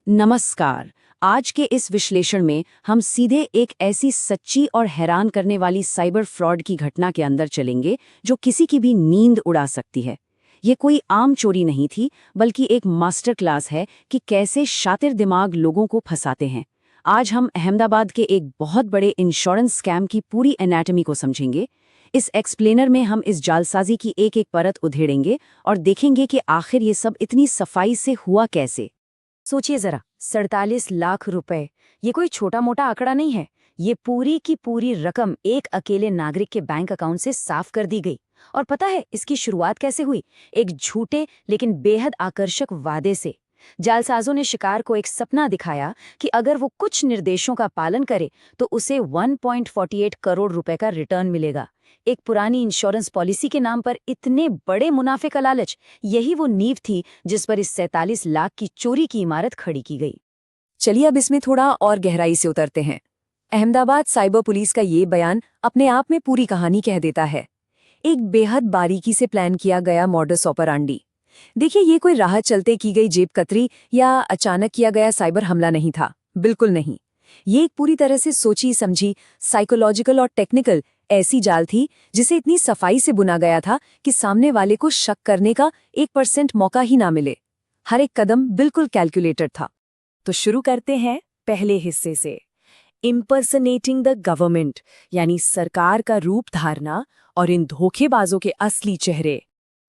नमस्कार। आज के इस विश्लेषण में हम सीधे एक ऐसी सच्ची और हैरान करने वाली साइबर फ्रॉड की घटना के अंदर चलेंगे जो किसी की भी नींद उड़ा सकती है। ये कोई आम चोरी नहीं थी, बल्कि एक मास्टर क्लास है कि कैसे शातिर दिमाग लोगों को फंसाते हैं। आज हम अहमदाबाद के एक बहुत बड़े इंश्योरेंस स्कैम की पूरी एनाटॉमी को समझेंगे। इस एक्सप्लेनर में हम इस जालसाजी की एक एक परत उधेड़ेंगे और देखेंगे कि आखिर ये सब इतनी सफाई से हुआ कैसे। सोचिए जरा, 47 लाख रुपए, ये कोई छोटा मोटा आंकड़ा नहीं है। ये पूरी की पूरी रकम एक अकेले नागरिक के बैंक अकाउंट से साफ कर दी गई। और पता है इसकी शुरुआत कैसे हुई? एक झूठे लेकिन बेहद आकर्षक वादे से। जालसाजों ने शिकार को एक सपना दिखाया कि अगर वो कुछ निर्देशों का पालन करे तो उसे 1.48 करोड़ रुपए का रिटर्न मिलेगा। एक पुरानी इंश्योरेंस पॉलिसी के नाम पर इतने बड़े मुनाफे का लालच, यही वो नींव थी जिस पर इस 47 लाख की चोरी की इमारत खड़ी की गई। चलिए अब इसमें थोड़ा और गहराई से उतरते हैं। अहमदाबाद साइबर पुलिस का ये बयान अपने आप में पूरी कहानी कह देता है। एक बेहद बारीकी से प्लान किया गया मॉडस ऑपरेंडी। देखिए, ये कोई राह चलते की गई जेब कतरी या अचानक किया गया साइबर हमला नहीं था, बिल्कुल नहीं। ये एक पूरी तरह से सोची समझी, साइकोलॉजिकल और टेक्निकल ऐसी जाल थी जिसे इतनी सफाई से बुना गया था कि सामने वाले को शक करने का 1% मौका ही ना मिले। हर एक कदम बिल्कुल कैलकुलेटेड था। तो शुरू करते हैं पहले हिस्से से, इम्पर्सनेटिंग द गवर्नमेंट, यानी सरकार का रूप धारना और इन धोखेबाजों के असली चेहरे।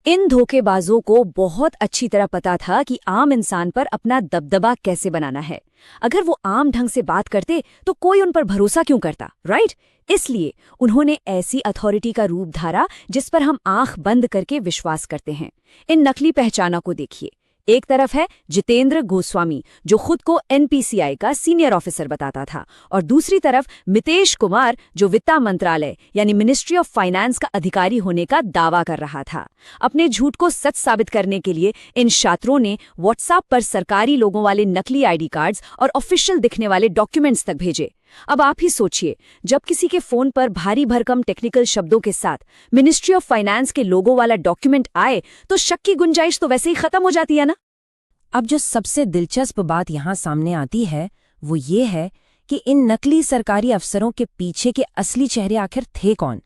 इन धोखेबाजों को बहुत अच्छी तरह पता था कि आम इंसान पर अपना दबदबा कैसे बनाना है। अगर वो आम ढंग से बात करते तो कोई उन पर भरोसा क्यों करता, राइट? इसलिए उन्होंने ऐसी अथॉरिटी का रूप धारा जिस पर हम आंख बंद करके विश्वास करते हैं। इन नकली पहचानों को देखिए। एक तरफ है जितेंद्र गोस्वामी, जो खुद को एनपीसीआई का सीनियर ऑफिसर बताता था, और दूसरी तरफ मितेश कुमार, जो वित्त मंत्रालय यानी मिनिस्ट्री ऑफ फाइनेंस का अधिकारी होने का दावा कर रहा था। अपने झूठ को सच साबित करने के लिए इन छात्रों ने व्हाट्सएप पर सरकारी लोगों वाले नकली आईडी कार्ड्स और ऑफिशियल दिखने वाले डॉक्यूमेंट्स तक भेजे। अब आप ही सोचिए, जब किसी के फोन पर भारी भरकम टेक्निकल शब्दों के साथ मिनिस्ट्री ऑफ फाइनेंस के लोगो वाला डॉक्यूमेंट आए तो शक की गुंजाइश तो वैसे ही खत्म हो जाती है ना। अब जो सबसे दिलचस्प बात यहाँ सामने आती है वो ये है कि इन नकली सरकारी अफसरों के पीछे के असली चेहरे आखिर थे कौन।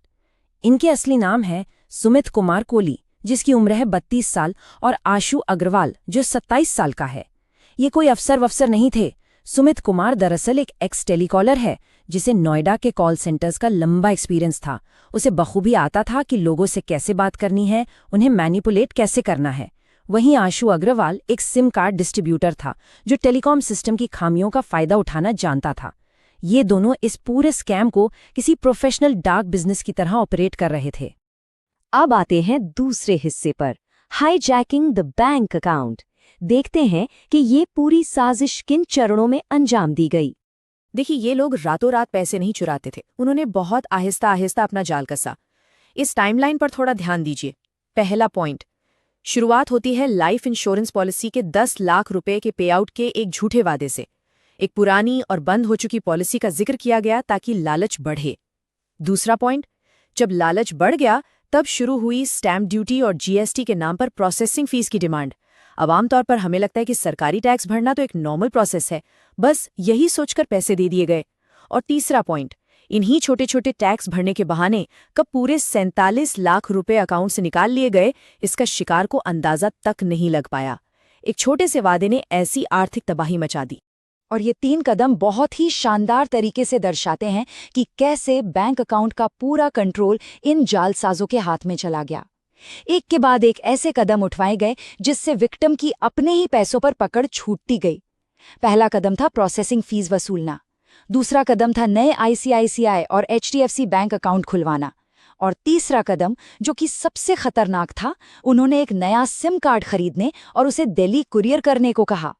इनके असली नाम है सुमित कुमार कोली, जिसकी उम्र है 32 साल, और आशु अग्रवाल, जो 27 साल का है। ये कोई अफसर वफसर नहीं थे। सुमित कुमार दरअसल एक एक्स टेलीकॉलर है जिसे नोएडा के कॉल सेंटर्स का लंबा एक्सपीरियंस था। उसे बखूबी आता था कि लोगों से कैसे बात करनी है, उन्हें मैनिपुलेट कैसे करना है। वहीं आशु अग्रवाल एक सिम कार्ड डिस्ट्रीब्यूटर था जो टेलीकॉम सिस्टम की खामियों का फायदा उठाना जानता था। ये दोनों इस पूरे स्कैम को किसी प्रोफेशनल डार्क बिजनेस की तरह ऑपरेट कर रहे थे। अब आते हैं दूसरे हिस्से पर, हाईजैकिंग द बैंक अकाउंट। देखते हैं कि ये पूरी साजिश किन चरणों में अंजाम दी गई। देखिए, ये लोग रातों रात पैसे नहीं चुराते थे। उन्होंने बहुत आहिस्ता आहिस्ता अपना जाल कसा। इस टाइमलाइन पर थोड़ा ध्यान दीजिए। पहला पॉइंट, शुरुआत होती है लाइफ इंश्योरेंस पॉलिसी के 10 लाख रुपए के पेआउट के एक झूठे वादे से। एक पुरानी और बंद हो चुकी पॉलिसी का जिक्र किया गया ताकि लालच बढ़े। दूसरा पॉइंट, जब लालच बढ़ गया तब शुरू हुई स्टैम्प ड्यूटी और जीएसटी के नाम पर प्रोसेसिंग फीस की डिमांड। अब आमतौर पर हमें लगता है कि सरकारी टैक्स भरना तो एक नॉर्मल प्रोसेस है, बस यही सोचकर पैसे दे दिए गए। और तीसरा पॉइंट, इन्हीं छोटे छोटे टैक्स भरने के बहाने कब पूरे 47 लाख रुपए अकाउंट से निकाल लिए गए, इसका शिकार को अंदाजा तक नहीं लग पाया। एक छोटे से वादे ने ऐसी आर्थिक तबाही मचा दी। और ये 3 कदम बहुत ही शानदार तरीके से दर्शाते हैं कि कैसे बैंक अकाउंट का पूरा कंट्रोल इन जालसाजों के हाथ में चला गया। एक के बाद एक ऐसे कदम उठवाए गए जिससे विक्टिम की अपने ही पैसों पर पकड़ छूटती गई। पहला कदम था प्रोसेसिंग फीस वसूलना। दूसरा कदम था नए आईसीआईसीआई और एचडीएफसी बैंक अकाउंट खुलवाना। और तीसरा कदम, जो कि सबसे खतरनाक था, उन्होंने एक नया सिम कार्ड खरीदने और उसे दिल्ली कुरियर करने को कहा।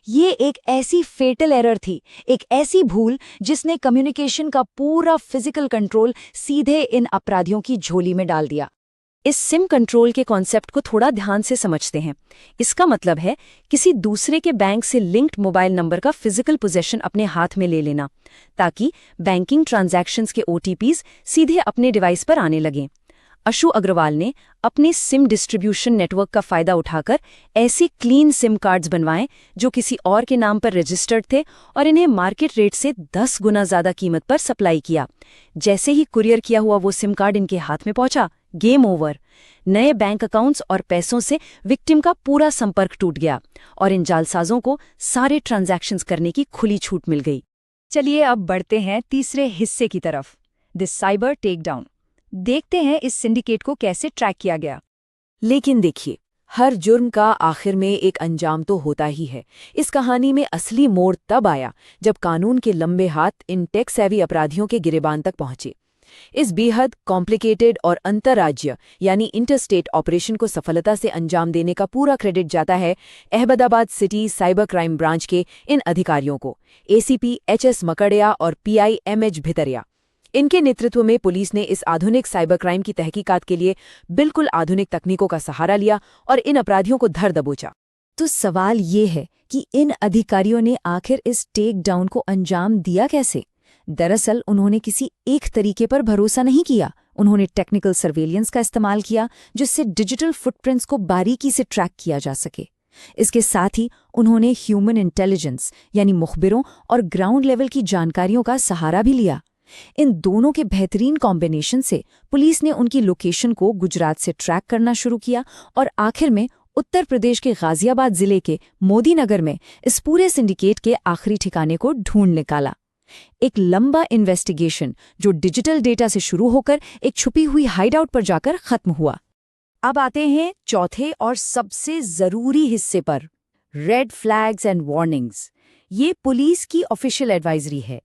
ये एक ऐसी फेटल एरर थी, एक ऐसी भूल जिसने कम्युनिकेशन का पूरा फिजिकल कंट्रोल सीधे इन अपराधियों की झोली में डाल दिया। इस सिम कंट्रोल के कॉन्सेप्ट को थोड़ा ध्यान से समझते हैं। इसका मतलब है किसी दूसरे के बैंक से लिंक्ड मोबाइल नंबर का फिजिकल पोजेशन अपने हाथ में ले लेना, ताकि बैंकिंग ट्रांजैक्शंस के ओटीपीज सीधे अपने डिवाइस पर आने लगें। अशु अग्रवाल ने अपने सिम डिस्ट्रीब्यूशन नेटवर्क का फायदा उठाकर ऐसे क्लीन सिम कार्ड्स बनवाए जो किसी और के नाम पर रजिस्टर्ड थे और इन्हें मार्केट रेट से 10 गुना ज्यादा कीमत पर सप्लाई किया। जैसे ही कुरियर किया हुआ वो सिम कार्ड इनके हाथ में पहुंचा, गेम ओवर। नए बैंक अकाउंट्स और पैसों से विक्टिम का पूरा संपर्क टूट गया और इन जालसाजों को सारे ट्रांजैक्शंस करने की खुली छूट मिल गई। चलिए अब बढ़ते हैं तीसरे हिस्से की तरफ, द साइबर टेकडाउन। देखते हैं इस सिंडिकेट को कैसे ट्रैक किया गया। लेकिन देखिए, हर जुर्म का आखिर में एक अंजाम तो होता ही है। इस कहानी में असली मोड़ तब आया जब कानून के लंबे हाथ इन टेक सेवी अपराधियों के गिरेबान तक पहुंचे। इस बेहद कॉम्प्लिकेटेड और अंतर्राज्य यानी इंटरस्टेट ऑपरेशन को सफलता से अंजाम देने का पूरा क्रेडिट जाता है Ahmedabad city cyber crime branch के इन अधिकारियों को, एसीपी एचएस मकड़िया और पीआई एमएच भितरिया। इनके नेतृत्व में पुलिस ने इस आधुनिक साइबर क्राइम की तहकीकात के लिए बिल्कुल आधुनिक तकनीकों का सहारा लिया और इन अपराधियों को धर दबोचा। तो सवाल ये है कि इन अधिकारियों ने आखिर इस टेक डाउन को अंजाम दिया कैसे? दरअसल उन्होंने किसी एक तरीके पर भरोसा नहीं किया। उन्होंने टेक्निकल सर्वेलियंस का इस्तेमाल किया जिससे डिजिटल फुटप्रिंट्स को बारीकी से ट्रैक किया जा सके। इसके साथ ही उन्होंने ह्यूमन इंटेलिजेंस यानी मुखबिरों और ग्राउंड लेवल की जानकारियों का सहारा भी लिया। इन दोनों के बेहतरीन कॉम्बिनेशन से पुलिस ने उनकी लोकेशन को गुजरात से ट्रैक करना शुरू किया और आखिर में उत्तर प्रदेश के गाजियाबाद जिले के मोदीनगर में इस पूरे सिंडिकेट के आखिरी ठिकाने को ढूंढ निकाला। एक लंबा इन्वेस्टिगेशन जो डिजिटल डेटा से शुरू होकर एक छुपी हुई हाइडआउट पर जाकर खत्म हुआ। अब आते हैं चौथे और सबसे जरूरी हिस्से पर, रेड फ्लैग्स एंड वार्निंग्स। ये पुलिस की ऑफिशियल एडवाइजरी है।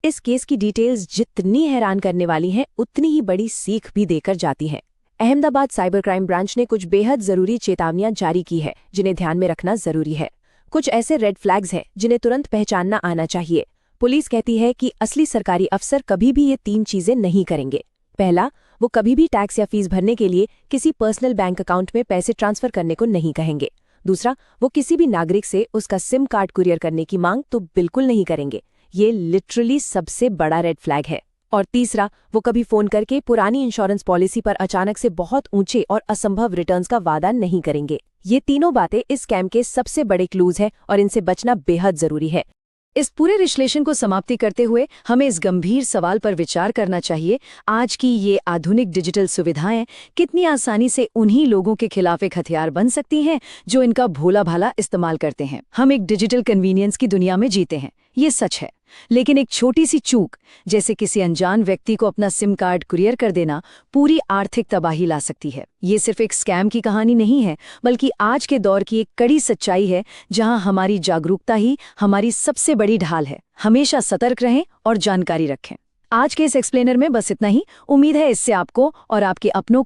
इस केस की डिटेल्स जितनी हैरान करने वाली हैं उतनी ही बड़ी सीख भी देकर जाती हैं। अहमदाबाद साइबर क्राइम ब्रांच ने कुछ बेहद जरूरी चेतावनियां जारी की है जिन्हें ध्यान में रखना जरूरी है। कुछ ऐसे रेड फ्लैग्स हैं जिन्हें तुरंत पहचानना आना चाहिए। पुलिस कहती है कि असली सरकारी अफसर कभी भी ये 3 चीजें नहीं करेंगे। पहला, वो कभी भी टैक्स या फीस भरने के लिए किसी पर्सनल बैंक अकाउंट में पैसे ट्रांसफर करने को नहीं कहेंगे। दूसरा, वो किसी भी नागरिक से उसका सिम कार्ड कुरियर करने की मांग तो बिल्कुल नहीं करेंगे। ये लिटरली सबसे बड़ा रेड फ्लैग है। और तीसरा, वो कभी फोन करके पुरानी इंश्योरेंस पॉलिसी पर अचानक से बहुत ऊंचे और असंभव रिटर्न्स का वादा नहीं करेंगे। ये तीनों बातें इस स्कैम के सबसे बड़े क्लूज हैं और इनसे बचना बेहद जरूरी है। इस पूरे विश्लेषण को समाप्ति करते हुए हमें इस गंभीर सवाल पर विचार करना चाहिए, आज की ये आधुनिक डिजिटल सुविधाएं कितनी आसानी से उन्हीं लोगों के खिलाफ एक हथियार बन सकती हैं जो इनका भोला भाला इस्तेमाल करते हैं। हम एक डिजिटल कन्वीनियंस की दुनिया में जीते हैं, ये सच है, लेकिन एक छोटी सी चूक जैसे किसी अनजान व्यक्ति को अपना सिम कार्ड कुरियर कर देना पूरी आर्थिक तबाही ला सकती है। ये सिर्फ एक स्कैम की कहानी नहीं है, बल्कि आज के दौर की एक कड़ी सच्चाई है जहां हमारी जागरूकता ही हमारी सबसे बड़ी ढाल है। हमेशा सतर्क रहें और जानकारी रखें। आज के इस एक्सप्लेनर में बस इतना ही। उम्मीद है इससे आपको और आपके अपनों को